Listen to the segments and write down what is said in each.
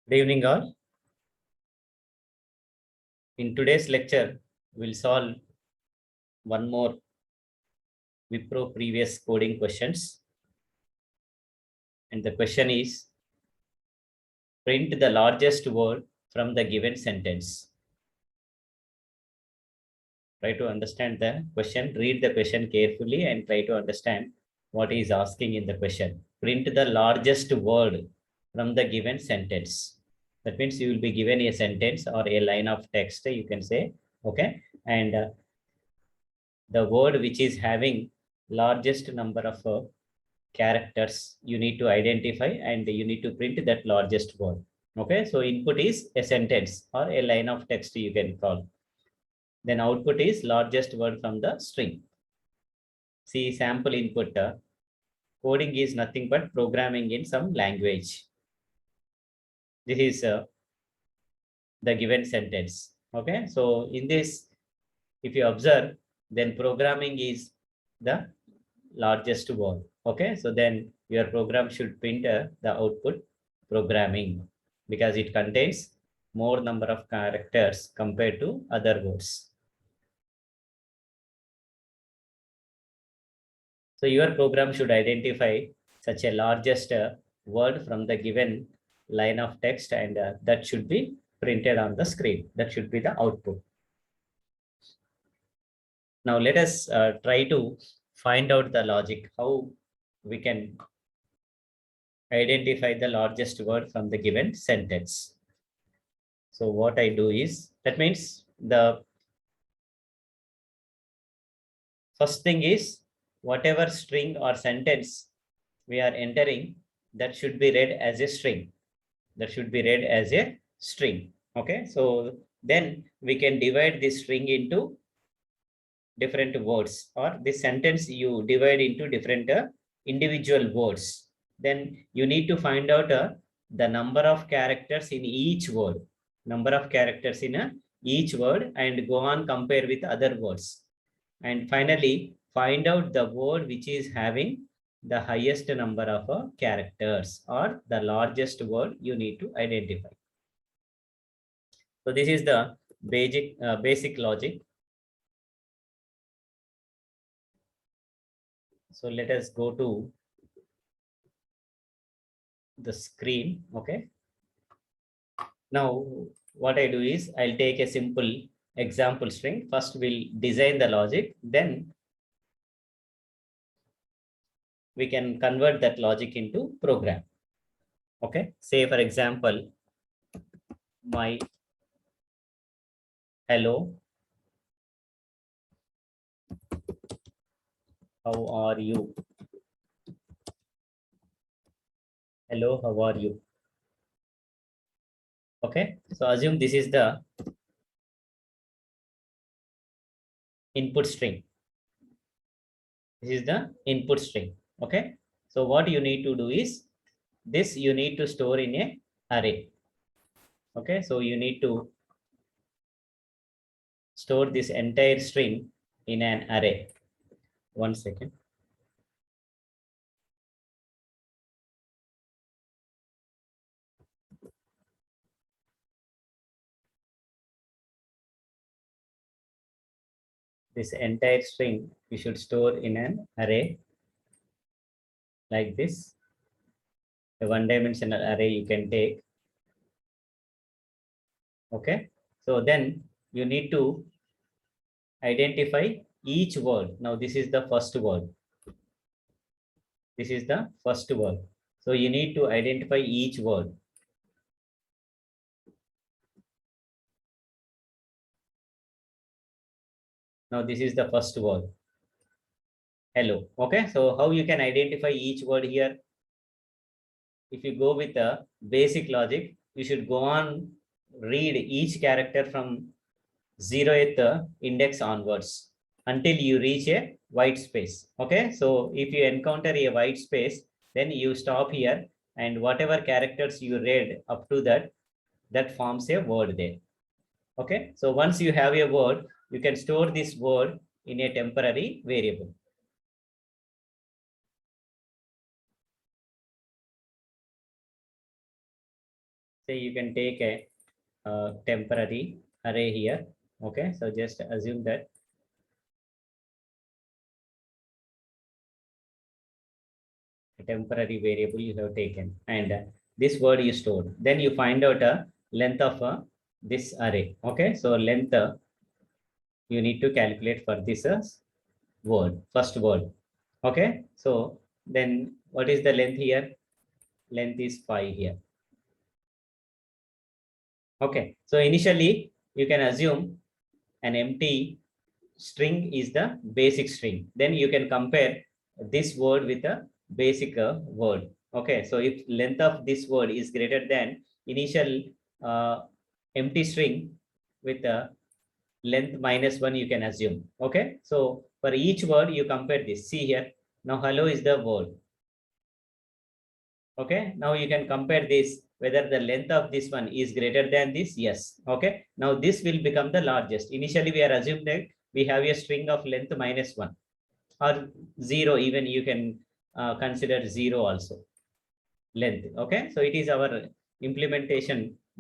Good evening all. In today's lecture, we'll solve one more Wipro previous coding questions. And the question is, print the largest word from the given sentence. Try to understand the question, read the question carefully and try to understand what he is asking in the question. Print the largest word from the given sentence. That means you will be given a sentence or a line of text, you can say, okay? And the word which is having largest number of characters you need to identify and you need to print that largest word. Okay, so input is a sentence or a line of text you can call. Then output is largest word from the string. See sample input. Coding is nothing but programming in some language. This is the given sentence. Okay, so in this, if you observe, then programming is the largest word. Okay, so then your program should print the output programming because it contains more number of characters compared to other words. So your program should identify such a largest word from the given line of text and that should be printed on the screen. That should be the output. Now let us try to find out the logic, how we can identify the largest word from the given sentence. So what I do is, that means the first thing is whatever string or sentence we are entering, that should be read as a string. That should be read as a string. Okay, so then we can divide this string into different words, or this sentence you divide into different individual words. Then you need to find out the number of characters in each word, number of characters in each word, and go on compare with other words. And finally, find out the word which is having the highest number of characters or the largest word you need to identify. So this is the basic logic. So let us go to the screen. Okay. Now what I do is I'll take a simple example string. First we'll design the logic, then we can convert that logic into program. Okay. Say for example, my hello, how are you? Hello, how are you? Okay, so assume this is the input string. This is the input string. Okay, so what you need to do is this you need to store in a array. Okay, so you need to store this entire string in an array. 1 second. This entire string you should store in an array like this. A one-dimensional array you can take. Okay, so then you need to identify each word. Now this is the first word. This is the first word. So you need to identify each word. Now this is the first word. Hello. Okay, so how you can identify each word here? If you go with the basic logic, you should go on read each character from 0th index onwards until you reach a white space. Okay, so if you encounter a white space, then you stop here and whatever characters you read up to that, that forms a word there. Okay, so once you have a word, you can store this word in a temporary variable. say you can take a temporary array here. Okay, so just assume that a temporary variable you have taken, and this word you stored. Then you find out a length of this array. Okay, so length you need to calculate for this word, first word. Okay, so then what is the length here? Length is 5 here. Okay, so initially you can assume an empty string is the basic string. Then you can compare this word with a basic word. Okay, so if length of this word is greater than initial uh, empty string with a length -1, you can assume. Okay, so for each word you compare this. See here, now hello is the word. Okay, now you can compare this whether the length of this one is greater than this. Yes. Okay, now this will become the largest. Initially we are assuming that we have a string of length -1 or 0, even you can consider 0 also length. Okay, so it is our implementation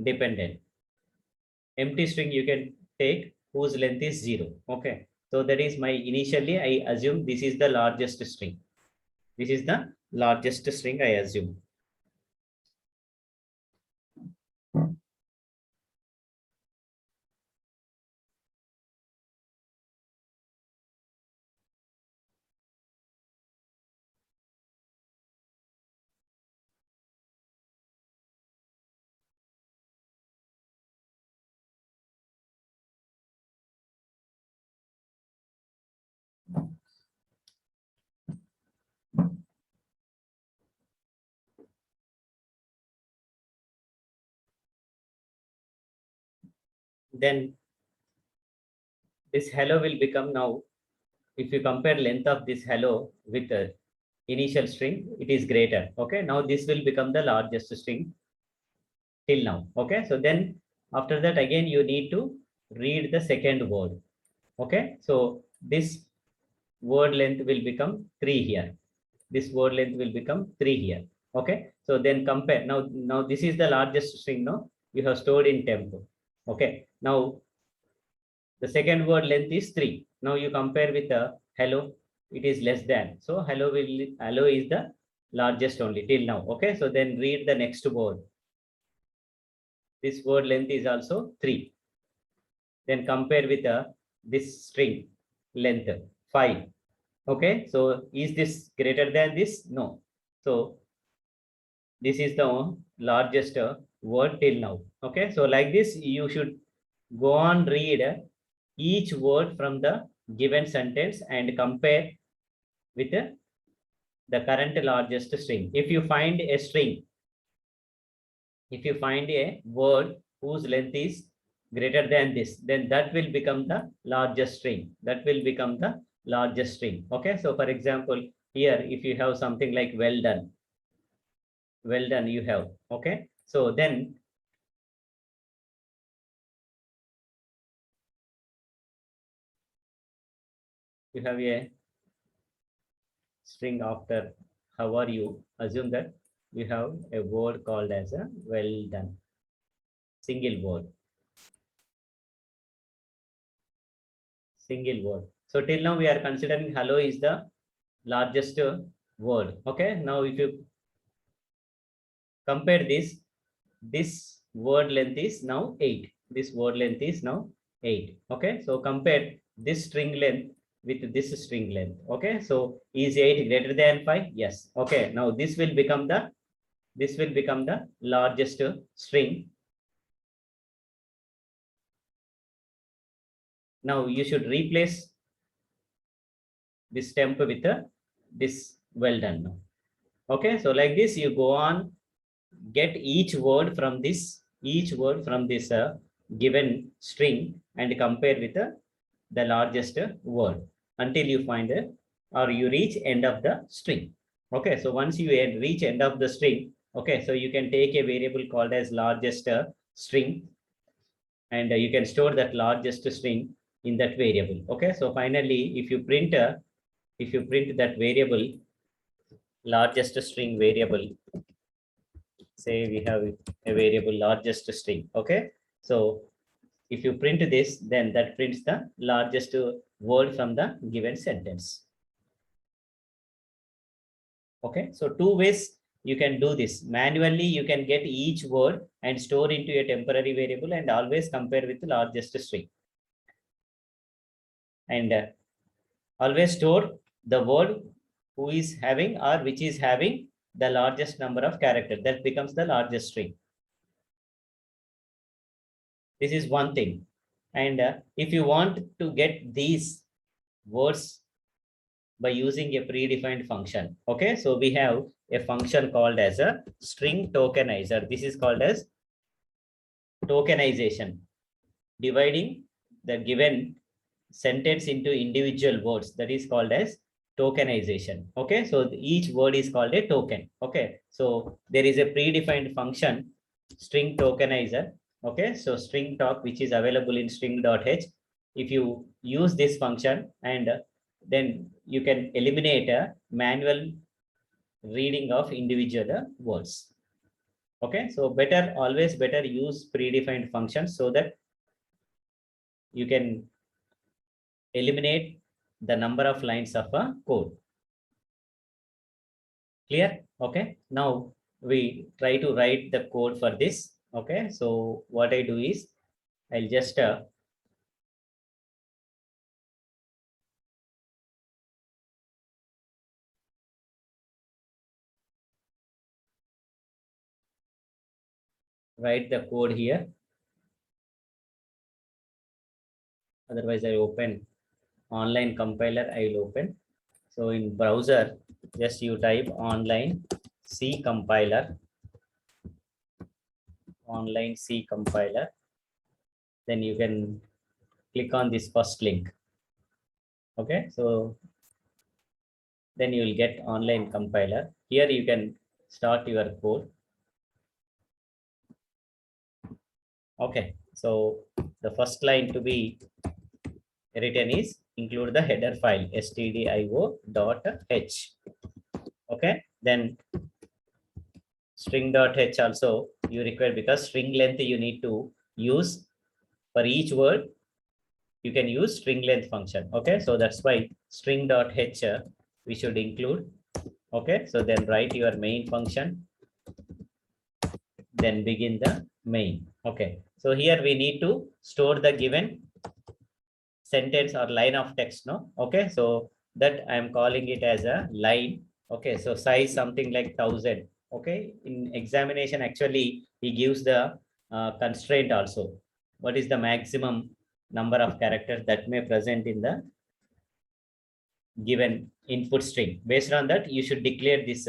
dependent. Empty string you can take whose length is 0. Okay, so that is my initially I assume this is the largest string. This is the largest string I assume. Then this hello will become now, if you compare length of this hello with the initial string, it is greater. Okay, now this will become the largest string till now. Okay, so then after that again you need to read the second word. Okay, so this word length will become 3 here. This word length will become 3 here. Okay, so then compare. Now this is the largest string. Now you have stored in temp. Okay, now the second word length is 3. Now you compare with the hello, it is less than. So hello is the largest only till now. Okay, so then read the next word. This word length is also 3. Then compare with this string length 5. Okay, so is this greater than this? No. So this is the largest word till now. Okay, so like this you should go on read each word from the given sentence and compare with the current largest string. If you find a string, if you find a word whose length is greater than this, then that will become the largest string. That will become the largest string. Okay, so for example, here if you have something like well done you have. Okay, so then you have a string after how are you. Assume that you have a word called as a well done, single word. So till now we are considering hello is the largest word. Okay, now if you compare this word length is now 8. This word length is now 8. Okay, so compare this string length with this string length. Okay, so is 8 greater than 5? Yes. Okay, now this will become the largest string. Now you should replace this temp with this well done now. Okay, so like this you go on, get each word from this given string and compare with the largest word until you find or you reach end of the string. Okay, so once you reach end of the string, okay, so you can take a variable called as largest string, and you can store that largest string in that variable. Okay, so finally if you print that variable, largest string variable, say we have a variable largest string. Okay, so if you print this, then that prints the largest word from the given sentence. Okay, so two ways you can do this. Manually you can get each word and store into a temporary variable and always compare with the largest string, and always store the word who is having or which is having the largest number of characters, that becomes the largest string. This is one thing. And if you want to get these words by using a predefined function, okay, so we have a function called as a string tokenizer. This is called as tokenization, dividing the given sentence into individual words, that is called as tokenization. Okay, so each word is called a token. Okay, so there is a predefined function string tokenizer. Okay, so string talk, which is available in string.h. If you use this function, and then you can eliminate a manual reading of individual words. Okay, so better, always better use predefined functions so that you can eliminate the number of lines of a code. Clear? Okay, now we try to write the code for this. Okay, so what I do is I'll just write the code here. Otherwise I open online compiler, I will open. So in browser, just you type online C compiler, online C compiler. Then you can click on this first link. Okay, so then you will get online compiler. Here you can start your code. Okay, so the first line to be written is include the header file stdio.h. Okay, then string.h also you require, because string length you need to use for each word. You can use string length function. Okay, so that's why string.h we should include. Okay, so then write your main function, then begin the main. Okay, so here we need to store the given sentence or line of text. No, okay, so that I am calling it as a line. Okay, so size something like 1000. Okay, in examination actually he gives the constraint also, what is the maximum number of characters that may present in the given input string. Based on that you should declare this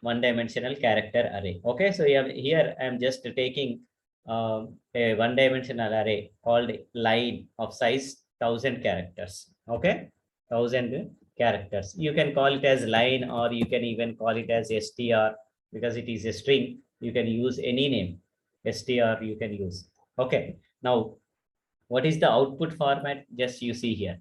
one-dimensional character array. Okay, so here I am just taking a one-dimensional array called line of size 1000 characters. Okay, 1000 characters. You can call it as line, or you can even call it as str, because it is a string. You can use any name, str you can use. Okay, now what is the output format? Just you see here,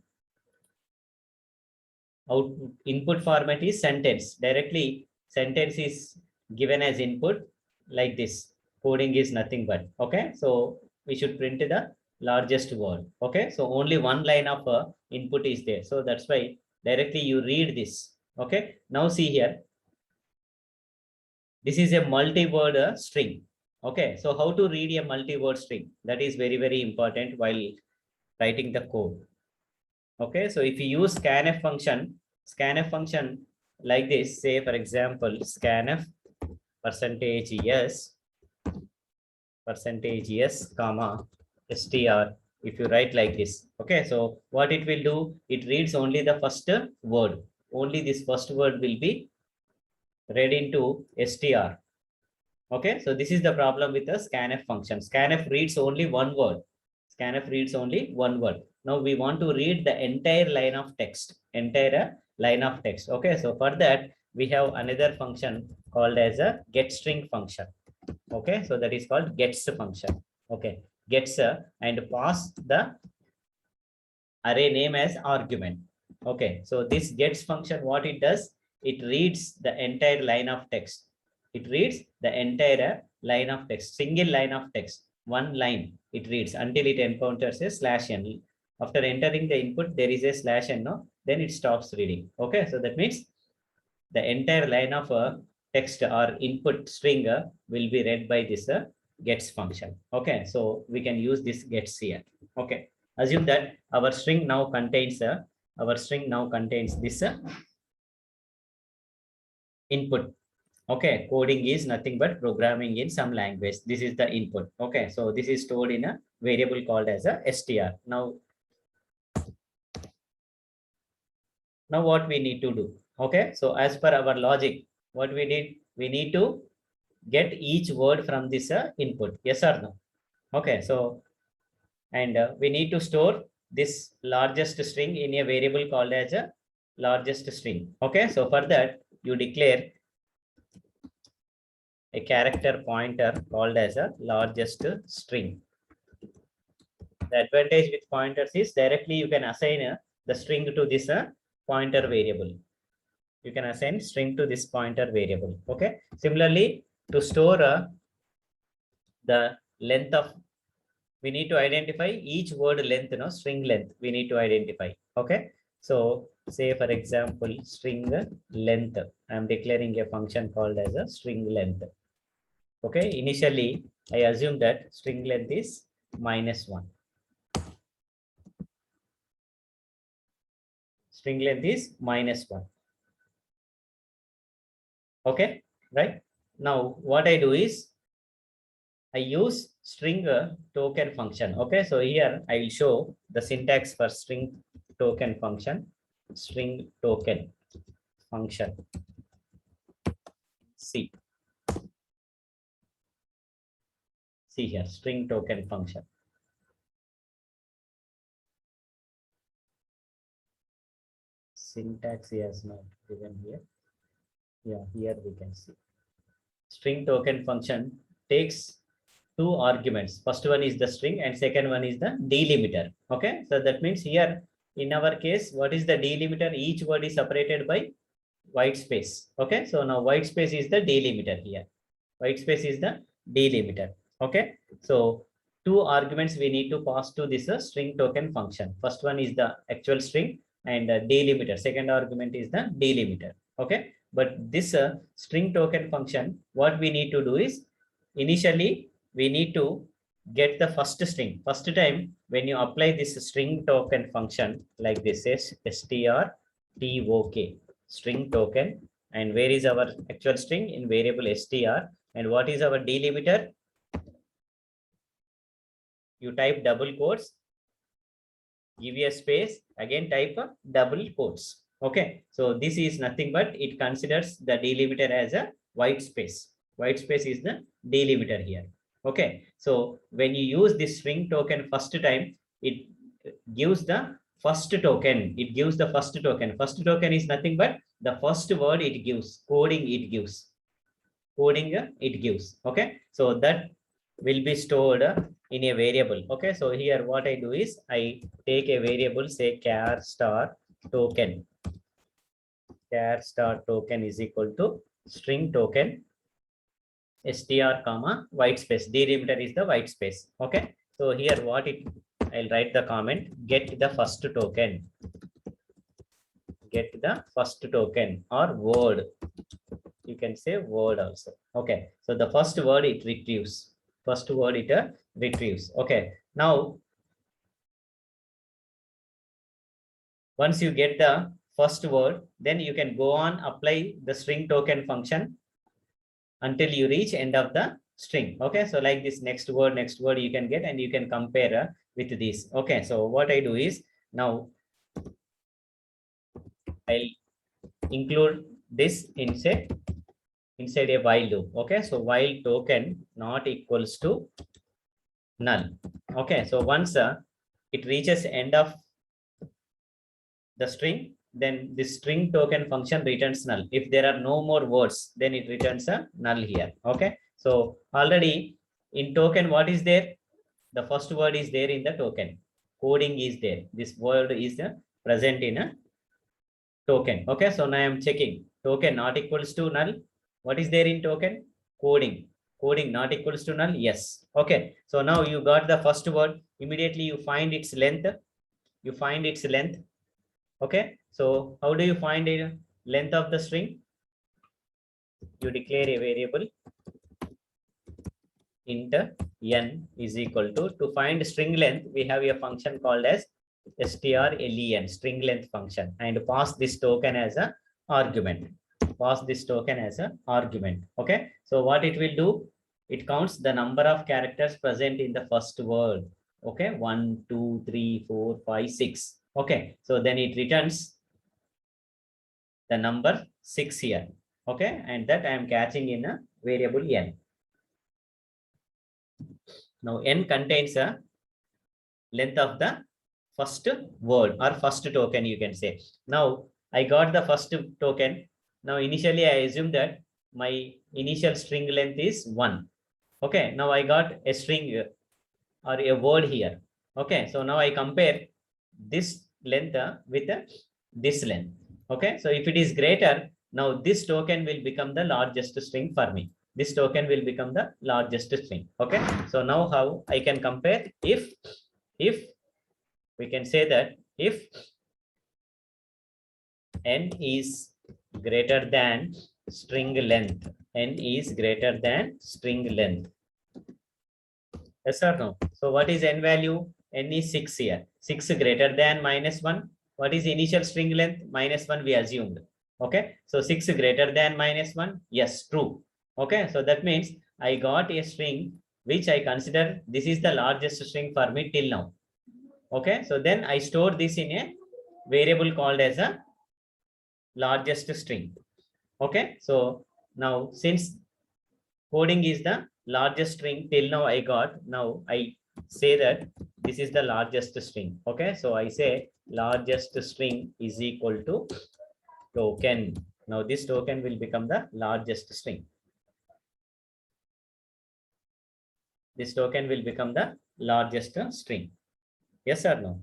input format is sentence. Directly sentence is given as input like this. Coding is nothing but, okay, so we should print the largest word. Okay, so only one line of input is there, so that's why directly you read this. Okay, now see here, this is a multi-word string. Okay, so how to read a multi-word string? That is very, very important while writing the code. Okay, so if you use scanf function like this, say for example scanf %yes comma str. If you write like this, okay, so what it will do, it reads only the first word. Only this first word will be read into str. Okay, so this is the problem with the scanf function. Scanf reads only one word. Scanf reads only one word. Now we want to read the entire line of text. Okay, so for that we have another function called as a getString function. Okay, so that is called gets function. Okay, gets and pass the array name as argument. Okay, so this gets function, what it does, it reads the entire line of text. It reads the entire line of text, single line of text, one line it reads until it encounters a slash n. After entering the input, there is a slash n, no, then it stops reading. Okay, so that means the entire line of text or input string will be read by this gets function. Okay, so we can use this gets here. Okay, assume that our string now contains this input. Okay, coding is nothing but programming in some language. This is the input. Okay, so this is stored in a variable called as a str. Now what we need to do? Okay, so as per our logic, what we did, we need to get each word from this input. Yes or no? Okay, so and we need to store this largest string in a variable called as a largest string. Okay, so for that you declare a character pointer called as a largest string. The advantage with pointers is directly you can assign the string to this pointer variable. You can assign string to this pointer variable. Okay, similarly to store the length of, we need to identify each word length, string length we need to identify. Okay, so say for example string length, I am declaring a function called as a string length. Okay, initially I assume that string length is -1. String length is -1. Okay, right? Now what I do is I use string token function. Okay, so here I will show the syntax for string token function. String token function. See here, string token function. Syntax is not given here. Yeah, here we can see. String token function takes two arguments. First one is the string and second one is the delimiter. Okay, so that means here in our case, what is the delimiter? Each word is separated by white space. Okay, so now white space is the delimiter here. White space is the delimiter. Okay, so two arguments we need to pass to this string token function. First one is the actual string and delimiter. Second argument is the delimiter. Okay, but this string token function, what we need to do is initially we need to get the first string. First time when you apply this string token function like this is strtok, string token, and where is our actual string? In variable str. And what is our delimiter? You type double quotes, give a space, again type a double quotes. Okay, so this is nothing but it considers the delimiter as a white space. White space is the delimiter here. Okay, so when you use this string token first time, it gives the first token. It gives the first token. First token is nothing but the first word it gives, coding it gives. Coding it gives. Okay, so that will be stored in a variable. Okay, so here what I do is I take a variable, say char star token. Char star token is equal to string token str comma white space. Delimiter is the white space. Okay, so here what it, I'll write the comment, get the first token. Get the first token or word. You can say word also. Okay, so the first word it retrieves. First word it retrieves. Okay, now once you get the first word, then you can go on apply the string token function until you reach end of the string. Okay, so like this next word you can get and you can compare with this. Okay, so what I do is now I'll include this inside a while loop. Okay, so while token not equals to null. Okay, so once it reaches end of the string, then this string token function returns null. If there are no more words, then it returns a null here. Okay, so already in token what is there? The first word is there in the token. Coding is there. This word is present in a token. Okay, so now I am checking token not equals to null. What is there in token? Coding. Coding not equals to null? Yes. Okay. So now you got the first word. Immediately you find its length. You find its length. Okay. So how do you find the length of the string? You declare a variable int n is equal to find string length, we have a function called as strlen, string length function, and pass this token as a argument. Pass this token as a argument. Okay. So what it will do? It counts the number of characters present in the first word. Okay. 1, 2, 3, 4, 5, 6. Okay. So then it returns the number 6 here. Okay. And that I am catching in a variable n. Now n contains a length of the first word or first token, you can say. Now I got the first token. Now initially I assume that my initial string length is 1. Okay. Now I got a string or a word here. Okay. So now I compare this length with this length. Okay. So if it is greater, now this token will become the largest string for me. This token will become the largest string. Okay. So now how I can compare? If we can say that if n is greater than string length, n is greater than string length. Yes or no? So what is n value? N is 6 here. 6 greater than -1. What is initial string length? -1 we assumed. Okay. So 6 greater than -1. Yes, true. Okay. So that means I got a string which I consider this is the largest string for me till now. Okay. So then I store this in a variable called as a largest string. Okay. So now since coding is the largest string till now I got, now I say that this is the largest string. Okay. So I say largest string is equal to token. Now this token will become the largest string. This token will become the largest string. Yes or no?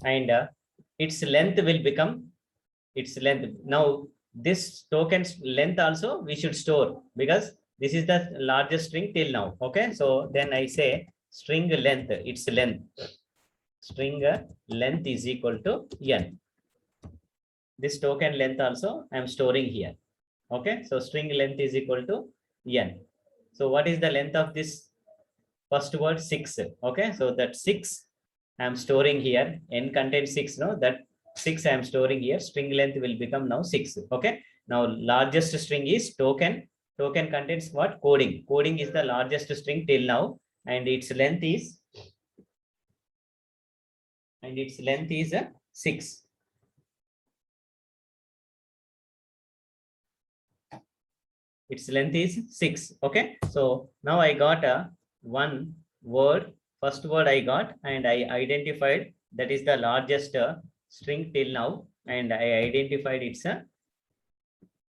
And its length will become its length. Now this token's length also we should store because this is the largest string till now. Okay. So then I say string length, its length. String length is equal to n. This token length also I am storing here. Okay. So string length is equal to n. So what is the length of this first word? 6. Okay. So that 6 I am storing here. N contains 6. No, that 6 I am storing here. String length will become now 6. Okay. Now largest string is token. Token contains what? Coding. Coding is the largest string till now, and its length is 6. Its length is 6. Okay. So now I got a one word. First word I got, and I identified that is the largest string till now, and I identified its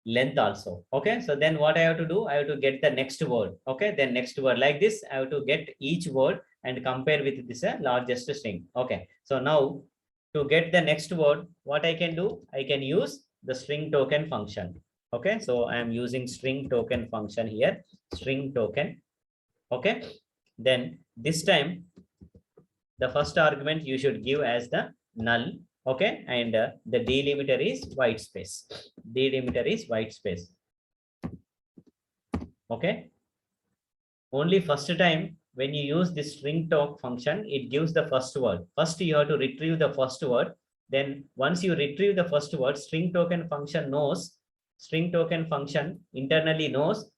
length also. Okay. So then what I have to do? I have to get the next word. Okay. Then next word like this, I have to get each word and compare with this largest string. Okay. So now to get the next word, what I can do? I can use the string token function. Okay. So I am using string token function here, string token. Okay. Then this time the first argument you should give as the null. Okay. And the delimiter is white space. Delimiter is white space. Okay. Only first time when you use this string token function, it gives the first word. First you have to retrieve the first word. Then once you retrieve the first word, string token function internally knows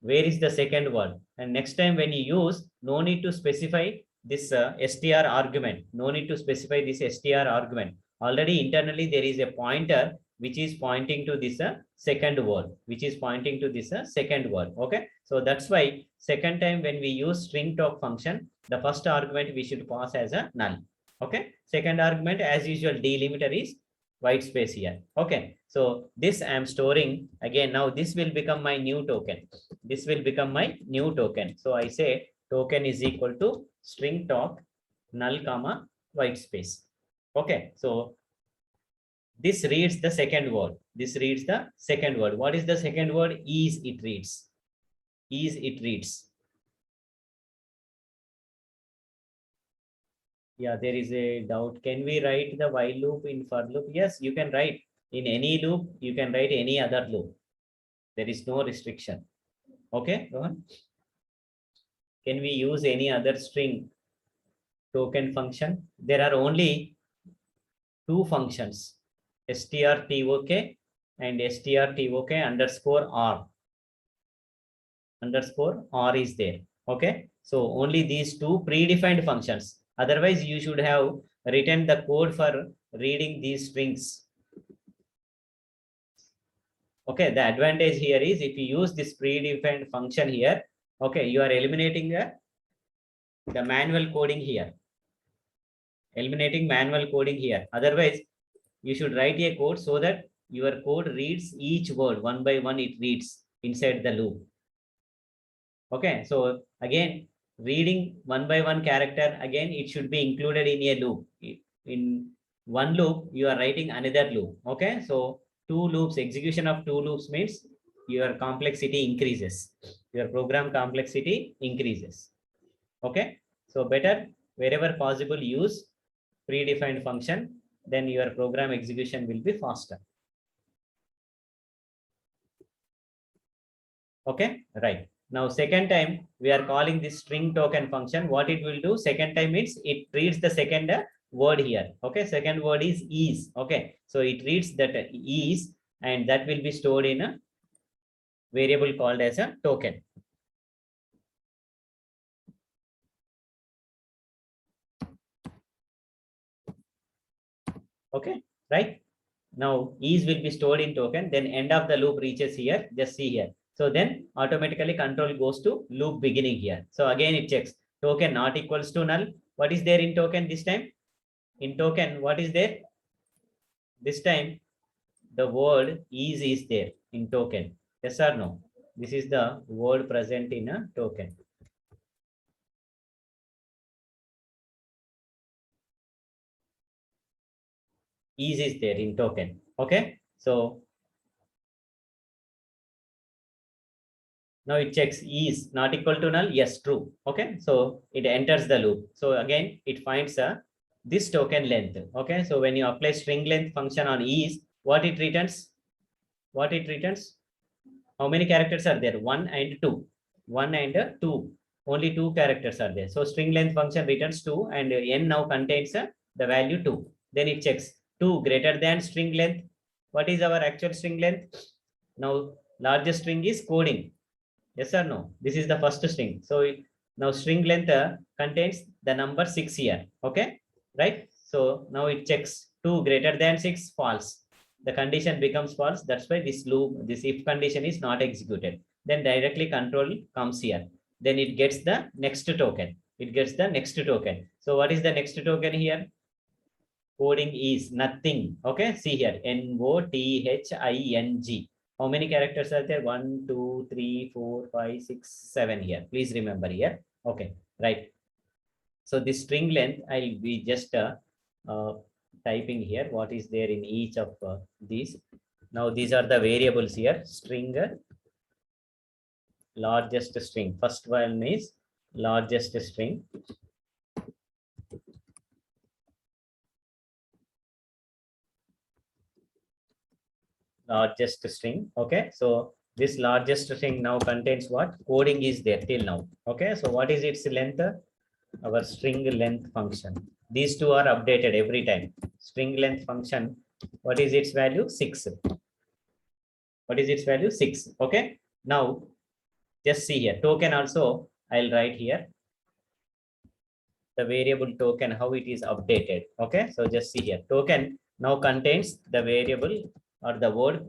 where is the second word. And next time when you use, no need to specify this str argument. No need to specify this str argument. Already internally there is a pointer which is pointing to this second word, Okay. So that's why second time when we use string token function, the first argument we should pass as a null. Okay. Second argument as usual delimiter is white space here. Okay. So this I am storing again. Now this will become my new token. This will become my new token. So I say token is equal to string token null comma white space. Okay. So This reads the second word. This reads the second word. What is the second word? Is it reads. Is it reads. Yeah, there is a doubt. Can we write the while loop in for loop? Yes, you can write in any loop. You can write any other loop. There is no restriction. Okay, Rohan? Can we use any other string token function? There are only two functions, strtok and strtok underscore r. Underscore r is there. Okay, so only these two predefined functions. Otherwise, you should have written the code for reading these strings. Okay, the advantage here is if you use this predefined function here, okay, you are eliminating the manual coding here. Eliminating manual coding here. Otherwise, you should write a code so that your code reads each word one by one, it reads inside the loop. Okay, so again, reading one by one character, again, it should be included in a loop. In one loop, you are writing another loop. Okay, so two loops, execution of two loops means your complexity increases. Your program complexity increases. Okay, so better wherever possible use predefined function, then your program execution will be faster. Okay, right. Now, second time we are calling this string token function. What it will do second time means it reads the second word here. Okay, second word is. Okay, so it reads that is, and that will be stored in a variable called as a token. Okay, right. Now is will be stored in token, then end of the loop reaches here, just see here. So then automatically control goes to loop beginning here. So again it checks token not equals to null. What is there in token this time? In token, what is there? This time the word is there in token. Yes or no? This is the word present in a token. Is there in token. Okay. So now it checks is not equal to null. Yes, true. Okay. So it enters the loop. So again, it finds this token length. Okay. So when you apply string length function on is, what it returns? What it returns? How many characters are there? 1 and 2. 1 and 2. Only 2 characters are there. So string length function returns 2 and n now contains the value 2. Then it checks 2 greater than string length. What is our actual string length? Now largest string is coding. Yes or no? This is the first string. So now string length contains the number 6 here. Okay, right? So now it checks 2 greater than 6 false. The condition becomes false. That's why this loop, this if condition is not executed. Then directly control comes here. Then it gets the next token. It gets the next token. So what is the next token here? Coding is nothing. Okay, see here, NOTHING. How many characters are there? 1, 2, 3, 4, 5, 6, 7 here. Please remember here. Okay, right. So this string length, I'll be just typing here what is there in each of these. Now these are the variables here. String, largest string. First one is largest string. Largest string. Okay, so this largest string now contains what? Coding is there till now. Okay, so what is its length? Our string length function. These two are updated every time. String length function, what is its value? 6. What is its value? 6. Okay, now just see here. Token also I'll write here. The variable token, how it is updated. Okay, so just see here. Token now contains the variable or the word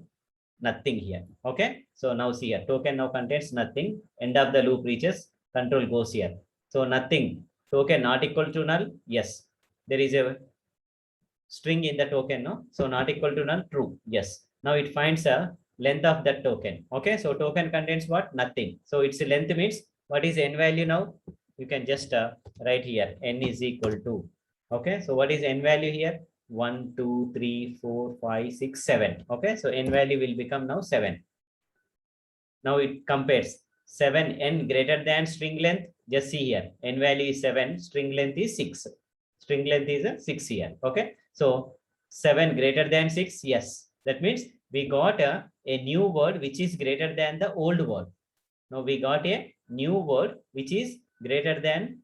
nothing here. Okay, so now see here. Token now contains nothing. End of the loop reaches. Control goes here. So nothing. Token not equal to null. Yes, there is a string in the token. No, so not equal to null. True. Yes. Now it finds a length of that token. Okay, so token contains what? Nothing. So its length means what is n value now? You can just write here n is equal to. Okay, so what is n value here? 1, 2, 3, 4, 5, 6, 7. Okay, so n value will become now 7. Now it compares 7n greater than string length. Just see here, n value is 7, string length is 6. String length is a 6 here. Okay, so 7 greater than 6. Yes, that means we got a new word which is greater than the old word. Now we got a new word which is greater than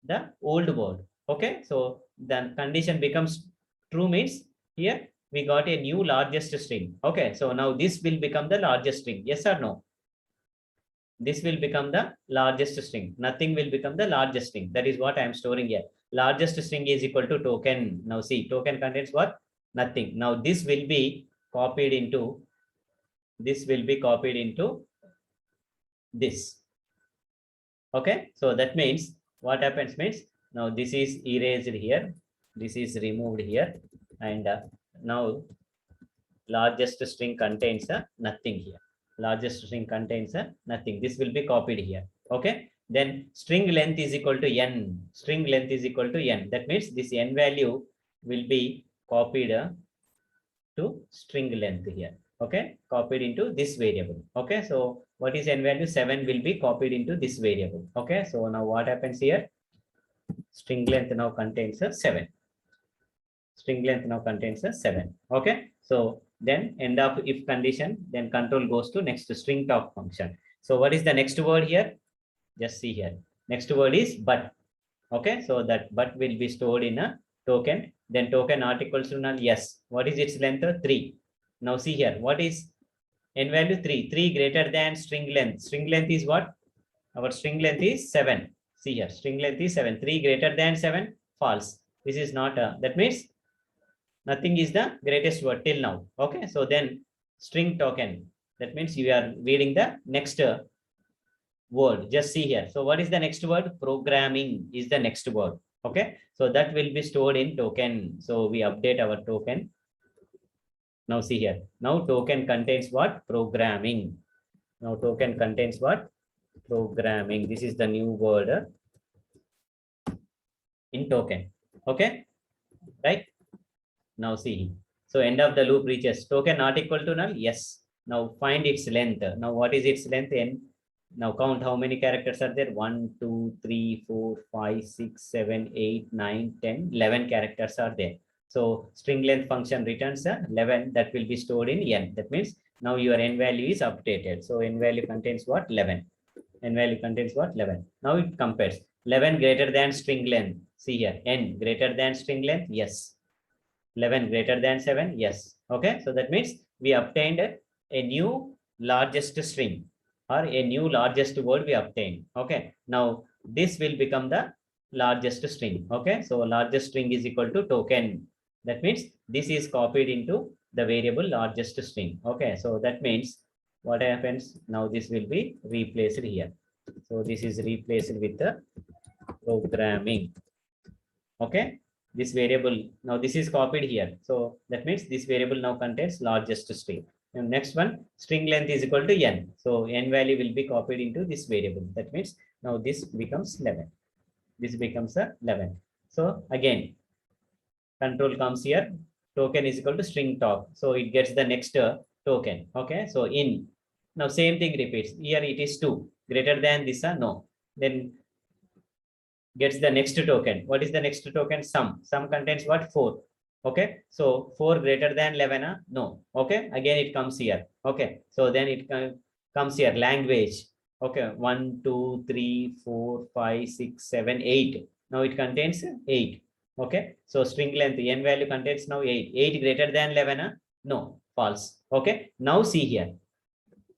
the old word. Okay, so the condition becomes true, means here we got a new largest string. Okay, so now this will become the largest string. Yes or no? This will become the largest string. Nothing will become the largest string. That is what I am storing here. Largest string is equal to token. Now see, token contains what? Nothing. Now this will be copied into this. Okay, so that means what happens means now this is erased here, this is removed here, and now largest string contains nothing here. Largest string contains nothing. This will be copied here. Okay, then string length is equal to n. String length is equal to n. That means this n value will be copied to string length here. Okay, copied into this variable. Okay, so what is n value? 7 will be copied into this variable. Okay, so now what happens here? String length now contains a 7. String length now contains a 7. Okay, so then end of if condition, then control goes to next string talk function. So what is the next word here? Just see here. Next word is but. Okay, so that but will be stored in a token. Then token art equals to null. Yes. What is its length? 3. Now see here. What is n value? 3. 3 greater than string length. String length is what? Our string length is 7. See here. String length is 7. 3 greater than 7. False. This is not a. That means nothing is the greatest word till now. Okay, so then string token. That means you are reading the next word. Just see here. So what is the next word? Programming is the next word. Okay, so that will be stored in token. So we update our token. Now see here. Now token contains what? Programming. Now token contains what? Programming. This is the new word in token. Okay, right? Now see. So end of the loop reaches token not equal to null. Yes. Now find its length. Now what is its length? N. Now count how many characters are there. 1, 2, 3, 4, 5, 6, 7, 8, 9, 10, 11 characters are there. So string length function returns 11 that will be stored in n. That means now your n value is updated. So n value contains what? 11. N value contains what? 11. Now it compares 11 greater than string length. See here, n greater than string length. Yes. 11 greater than 7. Yes. Okay. So that means we obtained a new largest string or a new largest word we obtained. Okay. Now this will become the largest string. Okay. So largest string is equal to token. That means this is copied into the variable largest string. Okay. So that means what happens now? This will be replaced here. So this is replaced with the programming. Okay, this variable now this is copied here. So that means this variable now contains largest string. And next one, string length is equal to n. So n value will be copied into this variable. That means now this becomes 11. This becomes a 11. So again, control comes here. Token is equal to string talk. So it gets the next token. Okay, so in now same thing repeats. Here it is 2 greater than this. No. Then gets the next token. What is the next token? Sum. Sum contains what? 4. Okay. So 4 greater than 11. No. Okay. Again, it comes here. Okay. So then it comes here. Language. Okay. 1, 2, 3, 4, 5, 6, 7, 8. Now it contains 8. Okay. So string length n value contains now 8. 8 greater than 11. No. False. Okay. Now see here.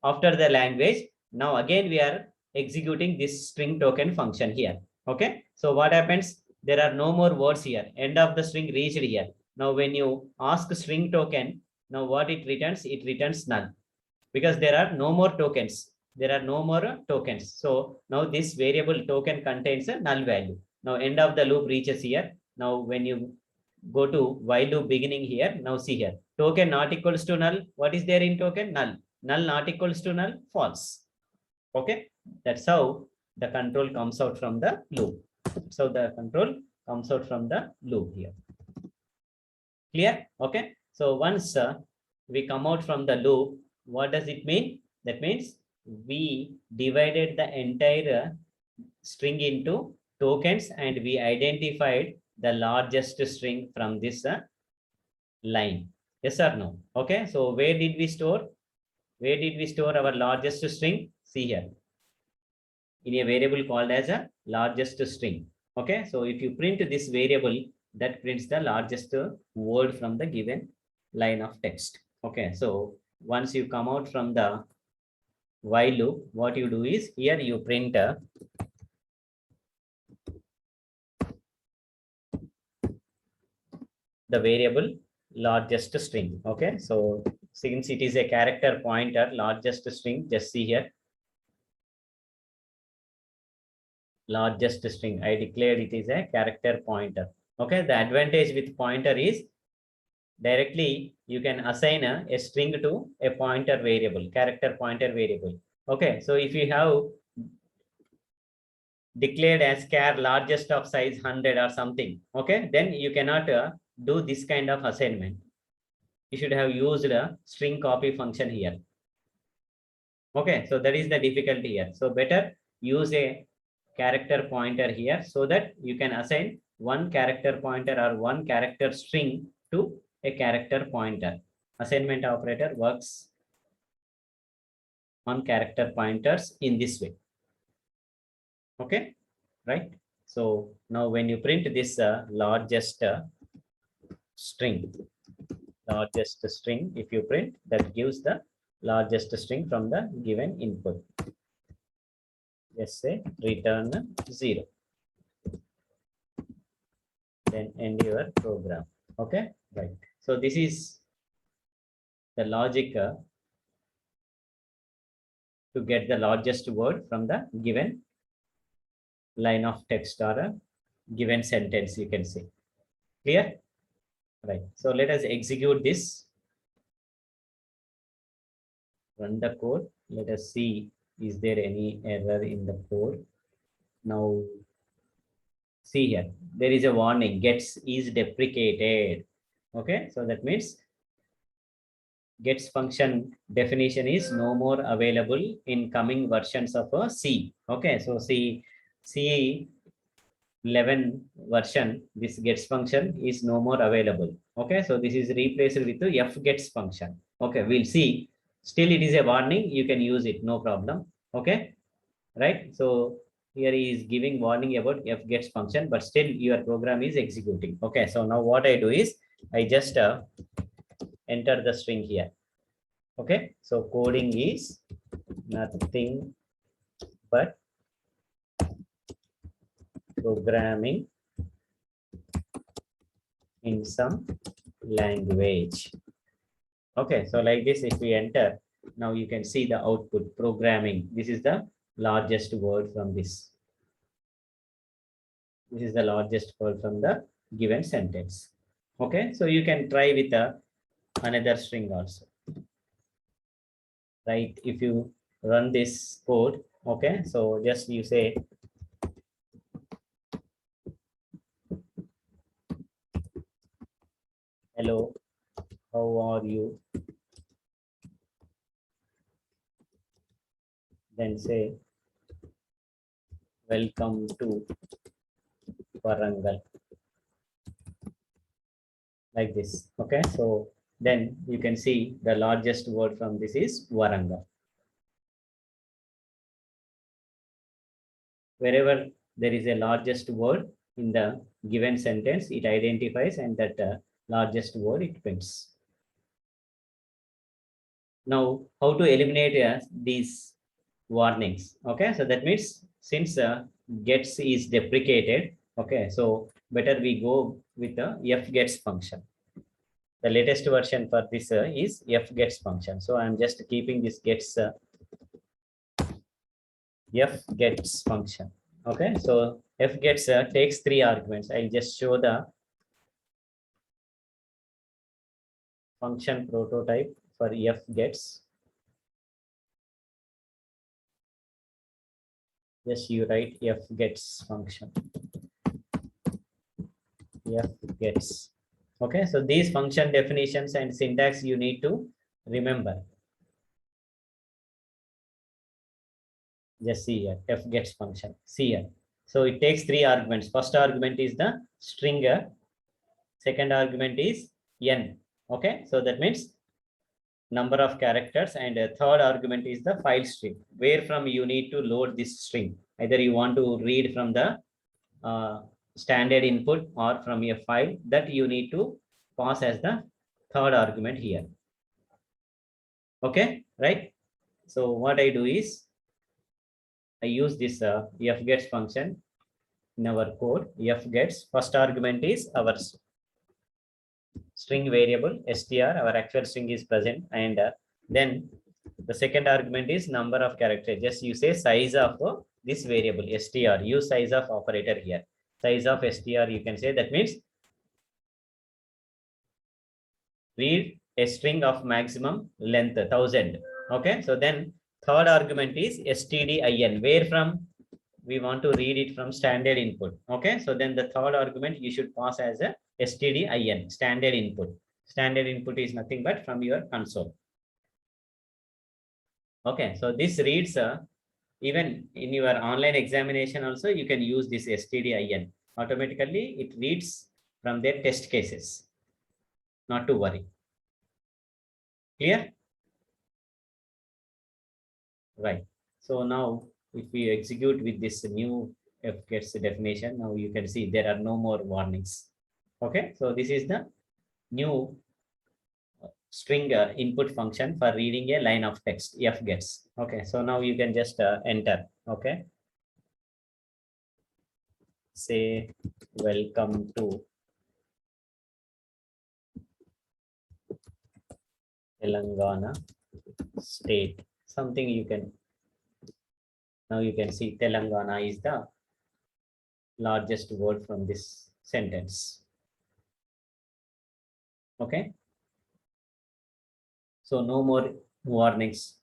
After the language, now again we are executing this string token function here. Okay, so what happens? There are no more words here. End of the string reached here. Now when you ask string token, now what it returns? It returns null because there are no more tokens. There are no more tokens. So now this variable token contains a null value. Now end of the loop reaches here. Now when you go to while loop beginning here, now see here. Token not equals to null. What is there in token? Null. Null not equals to null. False. Okay, that's how the control comes out from the loop. So the control comes out from the loop here. Clear? Okay. So once we come out from the loop, what does it mean? That means we divided the entire string into tokens and we identified the largest string from this line. Yes or no? Okay. So where did we store? Where did we store our largest string? See here, in a variable called as a largest string. Okay. So if you print this variable, that prints the largest word from the given line of text. Okay. So once you come out from the while loop, what you do is here you print the variable largest string. Okay. So since it is a character pointer, largest string, just see here, largest string. I declared it is a character pointer. Okay. The advantage with pointer is directly you can assign a string to a pointer variable, character pointer variable. Okay. So if you have declared as char largest of size 100 or something, okay, then you cannot do this kind of assignment. You should have used a string copy function here. Okay, so that is the difficulty here. So better use a character pointer here so that you can assign one character pointer or one character string to a character pointer. Assignment operator works on character pointers in this way. Okay, right? So now when you print this largest string, if you print, that gives the largest string from the given input. Just say return 0. Then end your program. Okay, right. So this is the logic to get the largest word from the given line of text or a given sentence, you can say. Clear? Right. So let us execute this. Run the code. Let us see, is there any error in the code? Now, see here, there is a warning, gets is deprecated. Okay, so that means gets function definition is no more available in coming versions of a C. Okay, so C 11 version, this gets function is no more available. Okay, so this is replaced with the f gets function. Okay, we'll see. Still, it is a warning. You can use it, no problem. Okay, right? So here he is giving warning about f gets function, but still your program is executing. Okay, so now what I do is I just enter the string here. Okay, so coding is nothing but programming in some language. Okay, so like this, if we enter, now you can see the output programming. This is the largest word from this. This is the largest word from the given sentence. Okay, so you can try with another string also. Right, if you run this code, okay, so just you say hello, how are you? Then say welcome to Warangal, like this. Okay, so then you can see the largest word from this is Warangal. Wherever there is a largest word in the given sentence, it identifies and that largest word it prints. Now, how to eliminate these warnings? Okay, so that means since gets is deprecated, okay, so better we go with the f gets function. The latest version for this is f gets function. So I'm just keeping this gets f gets function. Okay, so f gets takes 3 arguments. I'll just show the function prototype for f gets. Just you write f gets function. F gets. Okay, so these function definitions and syntax you need to remember. Just see here, f gets function. See here. So it takes 3 arguments. First argument is the stringer. Second argument is n. Okay, so that means number of characters, and a third argument is the file string, where from you need to load this string. Either you want to read from the standard input or from a file, that you need to pass as the third argument here. Okay, right? So what I do is I use this fgets function in our code. Fgets, first argument is our string variable str, our actual string is present, and then the second argument is number of characters. Just you say size of this variable str, use size of operator here. Size of str, you can say, that means read a string of maximum length 1000. Okay, so then third argument is stdin, where from we want to read it from standard input. Okay, so then the third argument you should pass as a stdin, standard input. Standard input is nothing but from your console. Okay, so this reads even in your online examination also you can use this stdin. Automatically it reads from their test cases. Not to worry. Clear? Right. So now if we execute with this new fgets definition, now you can see there are no more warnings. Okay, so this is the new string input function for reading a line of text, fgets. Okay, so now you can just enter. Okay, say welcome to Telangana state. Something you can, now you can see Telangana is the largest word from this sentence. Okay, so no more warnings.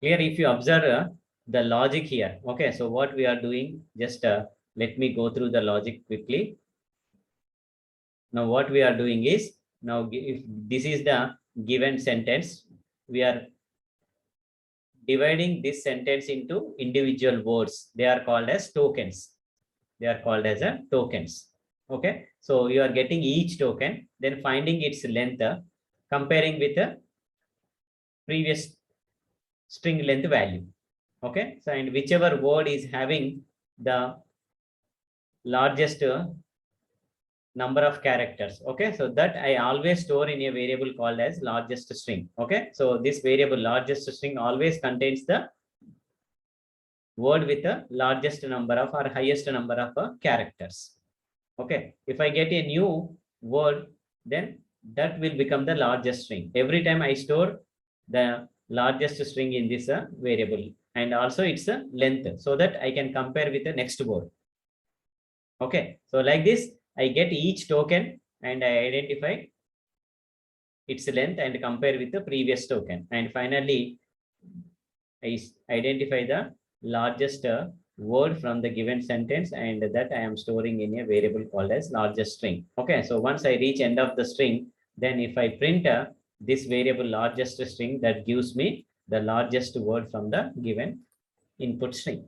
Clear? If you observe the logic here. Okay, so what we are doing, just let me go through the logic quickly. Now what we are doing is, now if this is the given sentence, we are dividing this sentence into individual words. They are called as tokens. They are called as tokens. Okay, so you are getting each token, then finding its length, comparing with the previous string length value. Okay, so and whichever word is having the largest number of characters. Okay, so that I always store in a variable called as largest string. Okay, so this variable largest string always contains the word with the largest number of or highest number of characters. Okay, if I get a new word, then that will become the largest string. Every time I store the largest string in this variable, and also its length, so that I can compare with the next word. Okay, so like this, I get each token and I identify its length and compare with the previous token. And finally, I identify the largest word from the given sentence, and that I am storing in a variable called as largest string. Okay, so once I reach end of the string, then if I print this variable largest string, that gives me the largest word from the given input string.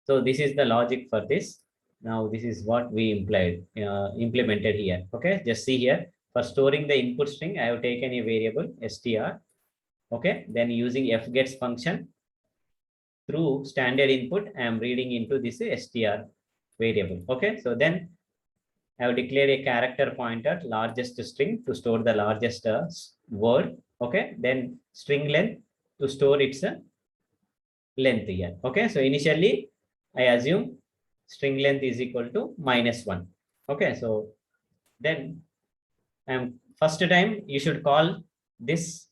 So this is the logic for this. Now this is what we implemented here. Okay, just see here. For storing the input string, I have taken a variable str. Okay, then using fgets function, through standard input, I am reading into this str variable. Okay, so then I have declared a character pointer largest string to store the largest word. Okay, then string length to store its length here. Okay, so initially I assume string length is equal to -1. Okay, so then first time you should call this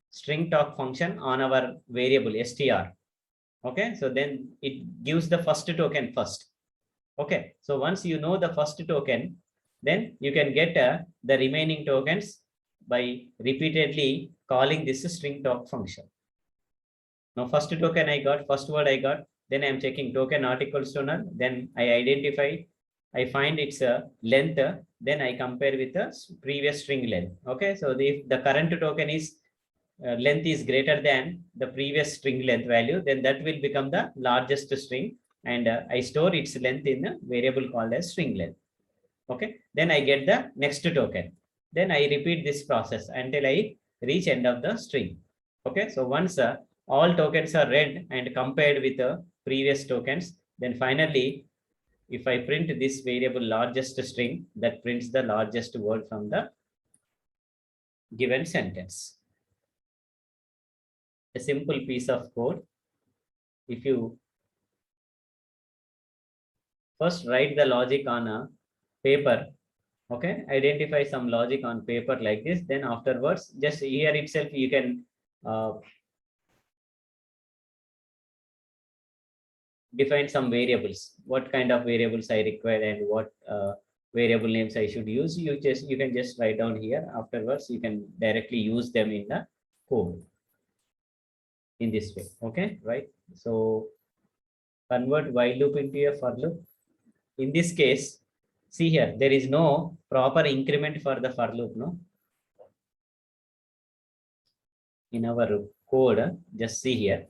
string talk function on our variable str. Okay, so then it gives the first token first. Okay, so once you know the first token, then you can get the remaining tokens by repeatedly calling this string talk function. Now, first token I got, first word I got, then I'm checking token not equals to null. Then I identify, I find its length, then I compare with the previous string length. Okay, so if the current token is length is greater than the previous string length value, then that will become the largest string, and I store its length in a variable called as string length. Okay, then I get the next token. Then I repeat this process until I reach end of the string. Okay, so once all tokens are read and compared with the previous tokens, then finally, if I print this variable largest string, that prints the largest word from the given sentence. A simple piece of code. If you first write the logic on a paper, okay, identify some logic on paper like this, then afterwards, just here itself, you can define some variables, what kind of variables I require and what variable names I should use. You can just write down here. Afterwards, you can directly use them in the code in this way. Okay, right? So convert while loop into a for loop. In this case, see here, there is no proper increment for the for loop, no? In our code, just see here.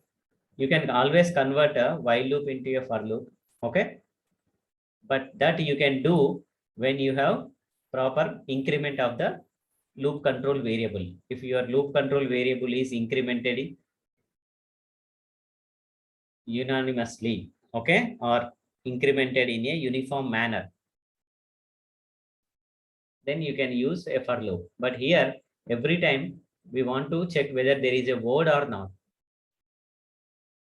You can always convert a while loop into a for loop. Okay, but that you can do when you have proper increment of the loop control variable. If your loop control variable is incremented unanimously, okay, or incremented in a uniform manner, then you can use a for loop. But here, every time we want to check whether there is a word or not,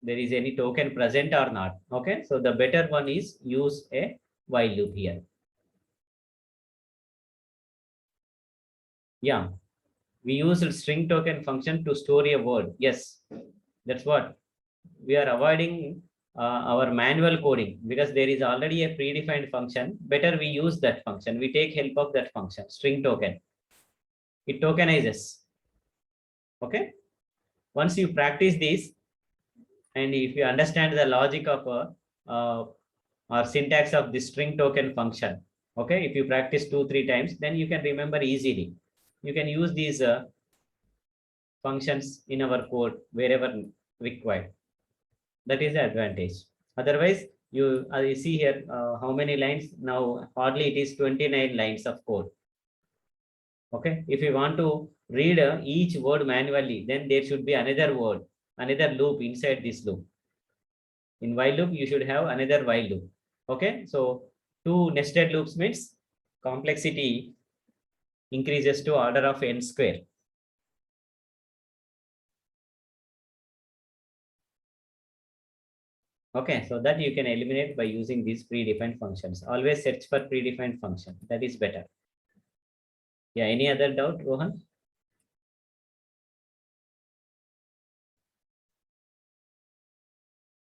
there is any token present or not. Okay, so the better one is use a while loop here. Yeah, we use a string token function to store a word. Yes, that's what we are avoiding our manual coding, because there is already a predefined function. Better we use that function. We take help of that function, string token. It tokenizes. Okay. Once you practice this, and if you understand the logic of or syntax of the string token function, okay, if you practice 2-3 times, then you can remember easily. You can use these functions in our code wherever required. That is the advantage. Otherwise, you see here how many lines now. Hardly it is 29 lines of code. Okay, if you want to read each word manually, then there should be another word, another loop inside this loop. In while loop, you should have another while loop. Okay, so 2 nested loops means complexity increases to order of n square. Okay, so that you can eliminate by using these predefined functions. Always search for predefined function. That is better. Yeah, any other doubt, Rohan?